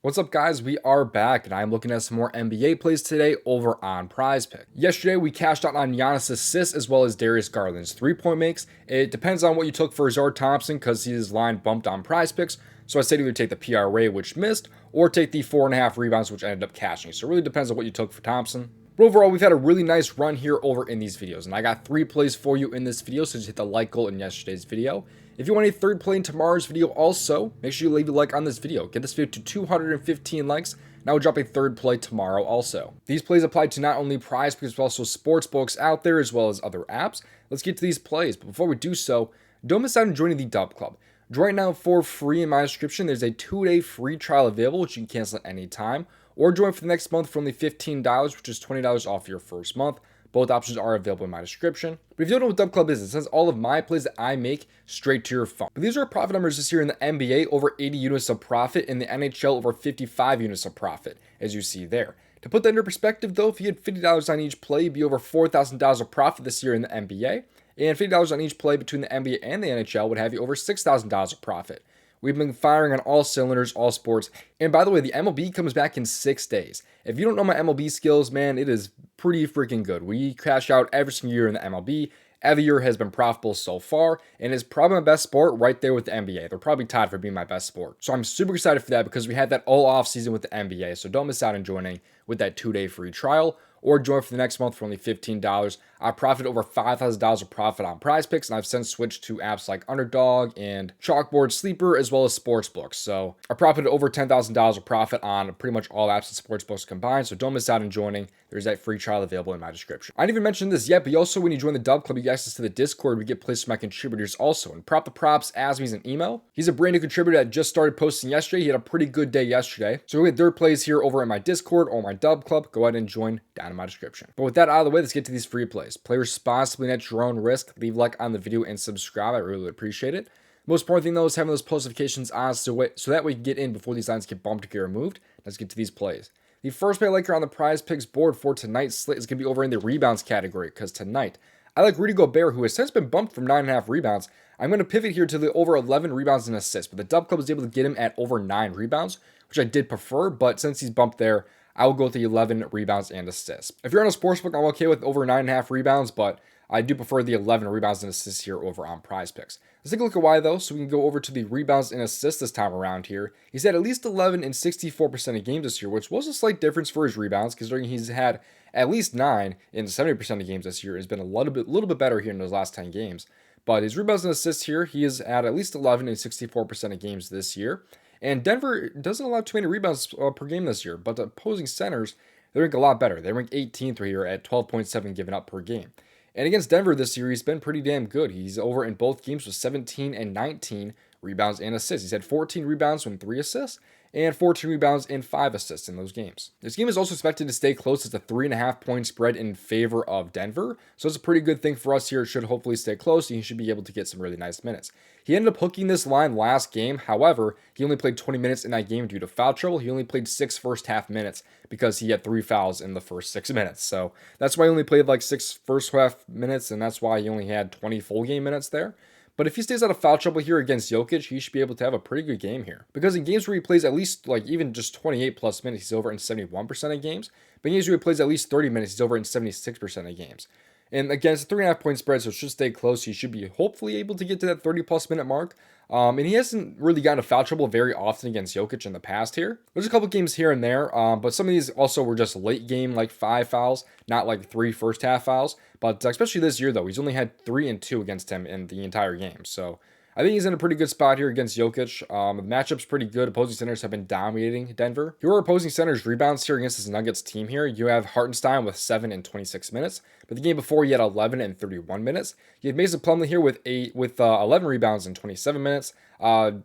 What's up, guys? We are back, and I'm looking at some more NBA plays today over on PrizePicks. Yesterday, we cashed out on Giannis' assists as well as Darius Garland's three-point makes. It depends on what you took for Zard Thompson because his line bumped on PrizePicks. So I said either take the PRA, which missed, or take the 4.5 rebounds, which ended up cashing. So it really depends on what you took for Thompson. But overall, we've had a really nice run here over in these videos, and I got 3 plays for you in this video, so just hit the like goal in yesterday's video. If you want a third play in tomorrow's video also, make sure you leave a like on this video. Get this video to 215 likes, and I will drop a third play tomorrow also. These plays apply to not only PrizePicks, but also sports books out there, as well as other apps. Let's get to these plays, but before we do so, don't miss out on joining the DubClub. Join right now for free in my description. There's a 2-day free trial available, which you can cancel at any time, or join for the next month for only $15, which is $20 off your first month. Both options are available in my description. But if you don't know what DubClub is, it says all of my plays that I make straight to your phone. But these are profit numbers this year in the NBA, over 80 units of profit, in the NHL, over 55 units of profit, as you see there. To put that into perspective, though, if you had $50 on each play, you'd be over $4,000 of profit this year in the NBA. And $50 on each play between the NBA and the NHL would have you over $6,000 of profit. We've been firing on all cylinders, all sports. And by the way, the MLB comes back in 6 days. If you don't know my MLB skills, man, it is pretty freaking good. We cash out every single year in the MLB. Every year has been profitable so far, and it's probably my best sport right there with the NBA. They're probably tied for being my best sport. So I'm super excited for that because we had that all off season with the NBA. So don't miss out on joining with that 2-day free trial, or join for the next month for only $15. I profited over $5,000 of profit on PrizePicks, and I've since switched to apps like Underdog and Chalkboard Sleeper, as well as Sportsbooks. So I profited over $10,000 of profit on pretty much all apps and sportsbooks combined, so don't miss out on joining. There's that free trial available in my description. I didn't even mention this yet, but you also, when you join the DubClub, you get access to the Discord. We get plays from my contributors also. And Prop the Props asked me an email. He's a brand new contributor that just started posting yesterday. He had a pretty good day yesterday. So we get their plays here over in my Discord or my DubClub. Go ahead and join down in my description. But with that out of the way, let's get to these free plays. Play responsibly and at your own risk. Leave a like on the video and subscribe. I really appreciate it. Most important thing, though, is having those post notifications on so that way you can get in before these lines get bumped or get removed. Let's get to these plays. The first play I like here on the PrizePicks board for tonight's slate is going to be over in the rebounds category, because tonight I like Rudy Gobert, who has since been bumped from 9.5 rebounds. I'm going to pivot here to the over 11 rebounds and assists, but the DubClub was able to get him at over 9 rebounds, which I did prefer, but since he's bumped there, I will go with the 11 rebounds and assists. If you're on a sportsbook, I'm okay with over 9.5 rebounds, but I do prefer the 11 rebounds and assists here over on PrizePicks. Let's take a look at why, though, so we can go over to the rebounds and assists this time around here. He's had at least 11 in 64% of games this year, which was a slight difference for his rebounds, considering he's had at least 9 in 70% of games this year. Has been a little bit better here in those last 10 games. But his rebounds and assists here, he has had at least 11 in 64% of games this year. And Denver doesn't allow too many rebounds per game this year, but the opposing centers, they rank a lot better. They rank 18th right here at 12.7 given up per game. And against Denver this year, he's been pretty damn good. He's over in both games with 17 and 19 rebounds and assists. He's had 14 rebounds and 3 assists, and 14 rebounds and 5 assists in those games. This game is also expected to stay close. It's a 3.5 point spread in favor of Denver, so it's a pretty good thing for us here. It should hopefully stay close, and he should be able to get some really nice minutes. He ended up hooking this line last game. However, he only played 20 minutes in that game due to foul trouble. He only played 6 first half minutes because he had 3 fouls in the first 6 minutes. So that's why he only played like 6 first half minutes, and that's why he only had 20 full game minutes there. But if he stays out of foul trouble here against Jokic, he should be able to have a pretty good game here. Because in games where he plays at least like even just 28 plus minutes, he's over in 71% of games. But in games where he plays at least 30 minutes, he's over in 76% of games. And again, it's a 3.5 point spread, so it should stay close. He should be hopefully able to get to that 30 plus minute mark. And he hasn't really gotten a foul trouble very often against Jokic in the past here. There's a couple games here and there, but some of these also were just late game, like 5 fouls, not like 3 first half fouls. But especially this year, though, he's only had 3 and 2 against him in the entire game. So I think he's in a pretty good spot here against Jokic. The matchup's pretty good. Opposing centers have been dominating Denver. Your opposing centers rebounds here against this Nuggets team here. You have Hartenstein with 7 in 26 minutes. But the game before, he had 11 in 31 minutes. You had Mason Plumlee here with 11 rebounds in 27 minutes.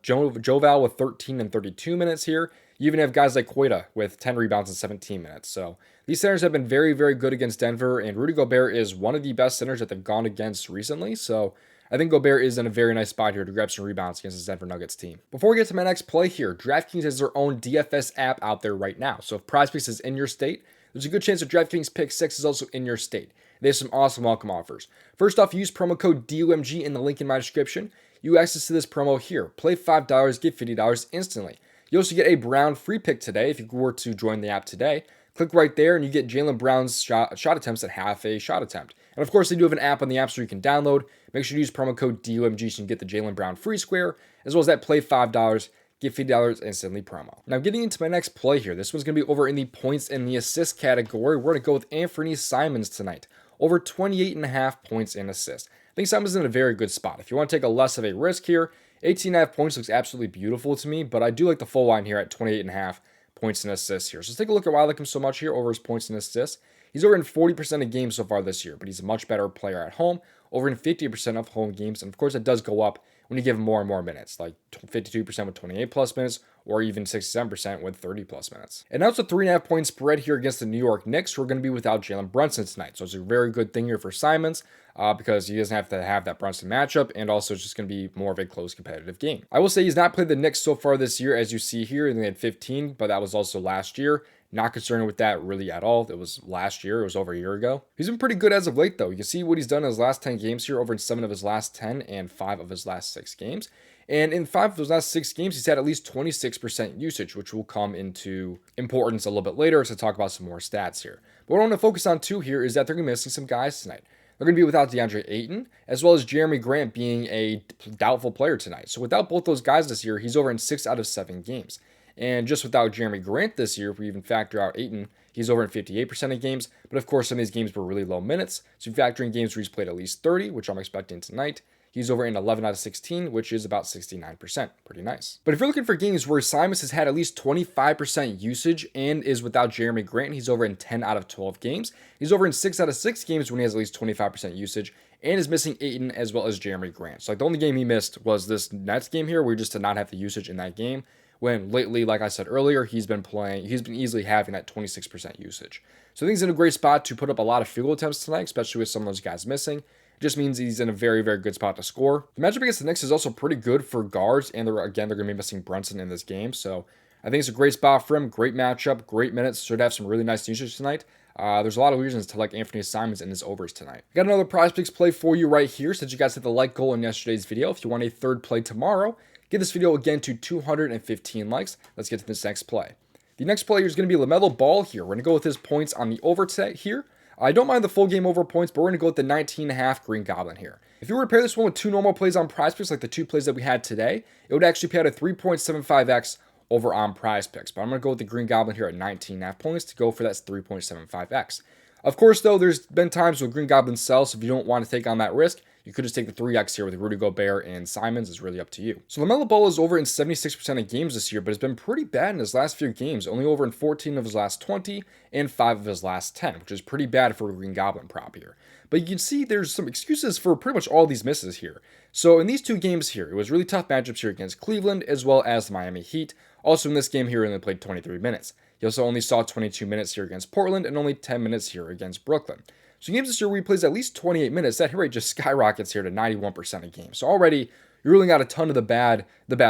Joval with 13 in 32 minutes here. You even have guys like Queta with 10 rebounds in 17 minutes. So these centers have been very, very good against Denver. And Rudy Gobert is one of the best centers that they've gone against recently. So I think Gobert is in a very nice spot here to grab some rebounds against the Denver Nuggets team. Before we get to my next play here, DraftKings has their own DFS app out there right now. So if PrizePicks is in your state, there's a good chance that DraftKings Pick 6 is also in your state. They have some awesome welcome offers. First off, use promo code DOMG in the link in my description. You access to this promo here. Play $5, get $50 instantly. You also get a Brown free pick today if you were to join the app today. Click right there and you get Jaylen Brown's shot attempts at half a shot attempt. And of course, they do have an app on the App Store you can download. Make sure to use promo code DOMG so you can get the Jaylen Brown free square, as well as that play $5, get $50 instantly promo. Now, getting into my next play here, this one's going to be over in the points and the assist category. We're going to go with Anfernee Simons tonight, over 28.5 points and assists. I think Simons is in a very good spot. If you want to take a less of a risk here, 18.5 points looks absolutely beautiful to me, but I do like the full line here at 28.5 points and assists here. So let's take a look at why I like him so much here over his points and assists. He's over in 40% of games so far this year, but he's a much better player at home, over in 50% of home games. And of course, it does go up when you give him more and more minutes, like 52% with 28 plus minutes, or even 67% with 30 plus minutes. And now it's a 3.5 point spread here against the New York Knicks, who are going to be without Jalen Brunson tonight. So it's a very good thing here for Simons because he doesn't have to have that Brunson matchup, and also it's just going to be more of a close competitive game. I will say he's not played the Knicks so far this year, as you see here. They had 15, but that was also last year. Not concerned with that really at all. It was last year. It was over a year ago. He's been pretty good as of late, though. You can see what he's done in his last 10 games here, over in 7 of his last 10 and 5 of his last 6 games. And in 5 of those last 6 games, he's had at least 26% usage, which will come into importance a little bit later to talk about some more stats here. But what I want to focus on, too, here is that they're going to be missing some guys tonight. They're going to be without DeAndre Ayton, as well as Jeremy Grant being a doubtful player tonight. So without both those guys this year, he's over in 6 out of 7 games. And just without Jeremy Grant this year, if we even factor out Ayton, he's over in 58% of games. But of course, some of these games were really low minutes. So if you factor in games where he's played at least 30, which I'm expecting tonight, he's over in 11 out of 16, which is about 69%. Pretty nice. But if you're looking for games where Simons has had at least 25% usage and is without Jeremy Grant, he's over in 10 out of 12 games. He's over in 6 out of 6 games when he has at least 25% usage and is missing Ayton as well as Jeremy Grant. So like the only game he missed was this Nets game here, where he just did not have the usage in that game. When lately, like I said earlier, he's been easily having that 26% usage. So I think he's in a great spot to put up a lot of field goal attempts tonight, especially with some of those guys missing. It just means he's in a very, very good spot to score. The matchup against the Knicks is also pretty good for guards, and they're going to be missing Brunson in this game. So I think it's a great spot for him. Great matchup, great minutes. Should have some really nice usage tonight. There's a lot of reasons to like Anfernee Simons in his overs tonight. Got another PrizePicks play for you right here, since you guys hit the like goal in yesterday's video. If you want a third play tomorrow, get this video again to 215 likes. Let's get to this next play. The next player is going to be Lamelo Ball here. We're going to go with his points on the over set here. I don't mind the full game over points, but we're going to go with the 19.5 Green Goblin here. If you were to pair this one with 2 normal plays on PrizePicks, like the 2 plays that we had today, it would actually pay out a 3.75x over on PrizePicks. But I'm going to go with the Green Goblin here at 19.5 points to go for that 3.75x. Of course, though, there's been times where Green Goblin sells, so if you don't want to take on that risk, you could just take the 3x here with Rudy Gobert and Simons. It's really up to you. So Lamelo Ball is over in 76% of games this year, but has been pretty bad in his last few games. Only over in 14 of his last 20 and 5 of his last 10, which is pretty bad for a Green Goblin prop here. But you can see there's some excuses for pretty much all these misses here. So in these 2 games here, it was really tough matchups here against Cleveland as well as the Miami Heat. Also in this game here, he only played 23 minutes. He also only saw 22 minutes here against Portland and only 10 minutes here against Brooklyn. So games this year where he plays at least 28 minutes, that hit rate just skyrockets here to 91% of games. So already, you're ruling out a ton of the bad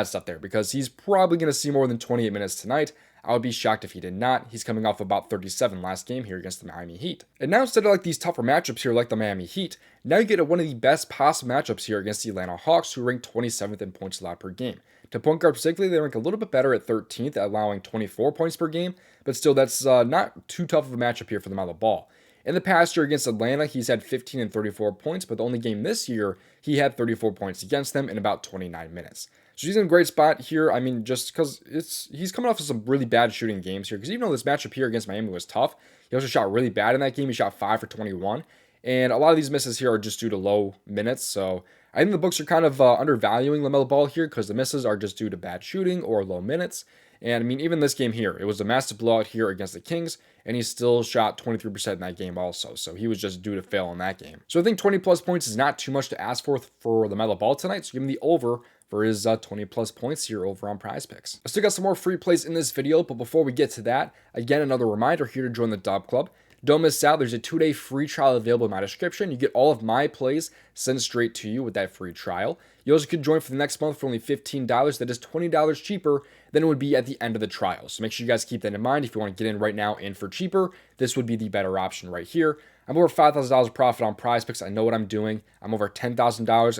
stuff there, because he's probably going to see more than 28 minutes tonight. I would be shocked if he did not. He's coming off about 37 last game here against the Miami Heat. And now instead of like these tougher matchups here like the Miami Heat, now you get one of the best possible matchups here against the Atlanta Hawks, who rank 27th in points allowed per game. To point guard particularly, they rank a little bit better at 13th, allowing 24 points per game, but still that's not too tough of a matchup here for the Lamelo Ball. In the past year against Atlanta, he's had 15 and 34 points, but the only game this year, he had 34 points against them in about 29 minutes. So he's in a great spot here. I mean, just because he's coming off of some really bad shooting games here, because even though this matchup here against Miami was tough, he also shot really bad in that game. He shot 5 for 21, and a lot of these misses here are just due to low minutes. So I think the books are kind of undervaluing LaMelo Ball here, because the misses are just due to bad shooting or low minutes. And I mean, even this game here, it was a massive blowout here against the Kings, and he still shot 23% in that game also. So he was just due to fail in that game. So I think 20 plus points is not too much to ask for LaMelo Ball tonight. So give him the over for his 20 plus points here over on PrizePicks. I still got some more free plays in this video, but before we get to that, again, another reminder here to join the DubClub. Don't miss out. There's a 2-day free trial available in my description. You get all of my plays sent straight to you with that free trial. You also can join for the next month for only $15. That is $20 cheaper than it would be at the end of the trial. So make sure you guys keep that in mind. If you want to get in right now and for cheaper, this would be the better option right here. I'm over $5,000 profit on PrizePicks. I know what I'm doing. I'm over $10,000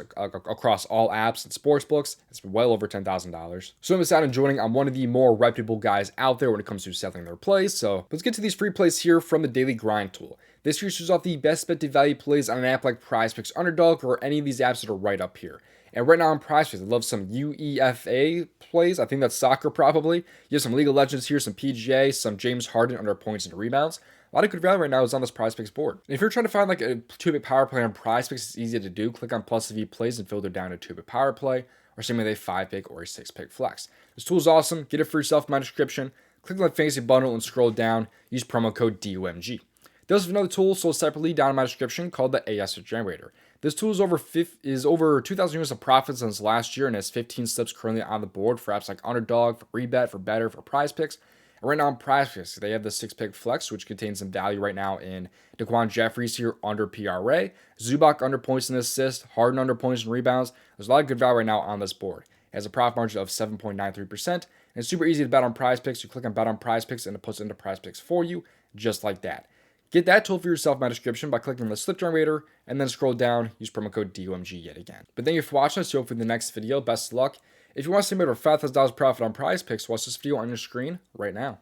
across all apps and sportsbooks. It's well over $10,000. So I'm excited joining. I'm one of the more reputable guys out there when it comes to selling their plays. So let's get to these free plays here from the Daily Grind tool. This here shows off the best bet to value plays on an app like PrizePicks Underdog or any of these apps that are right up here. And right now on PrizePicks, I love some UEFA plays. I think that's soccer probably. You have some League of Legends here, some PGA, some James Harden under points and rebounds. A lot of good value right now is on this PrizePicks board. And if you're trying to find like a 2-bit power play on PrizePicks, it's easy to do. Click on plus V plays and filter down to 2-bit power play, or same with a 5-pick or a 6-pick flex. This tool is awesome. Get it for yourself in my description. Click on the fantasy bundle and scroll down. Use promo code DOMG. There's another tool sold separately down in my description called the AS Generator. This tool is over 2,000 units of profit since last year and has 15 slips currently on the board for apps like Underdog, for Rebet, for Better, for PrizePicks. And right now on PrizePicks, they have the 6-pick flex, which contains some value right now in Daquan Jeffries here under PRA, Zubac under points and assists, Harden under points and rebounds. There's a lot of good value right now on this board. It has a profit margin of 7.93%, and it's super easy to bet on PrizePicks. You click on Bet on PrizePicks, and it puts it into PrizePicks for you, just like that. Get that tool for yourself in my description by clicking on the slip generator, and then scroll down, use promo code DOMG yet again. But thank you for watching us. Hopefully in the next video. Best of luck. If you want to see more of $5,000 profit on PrizePicks, watch this video on your screen right now.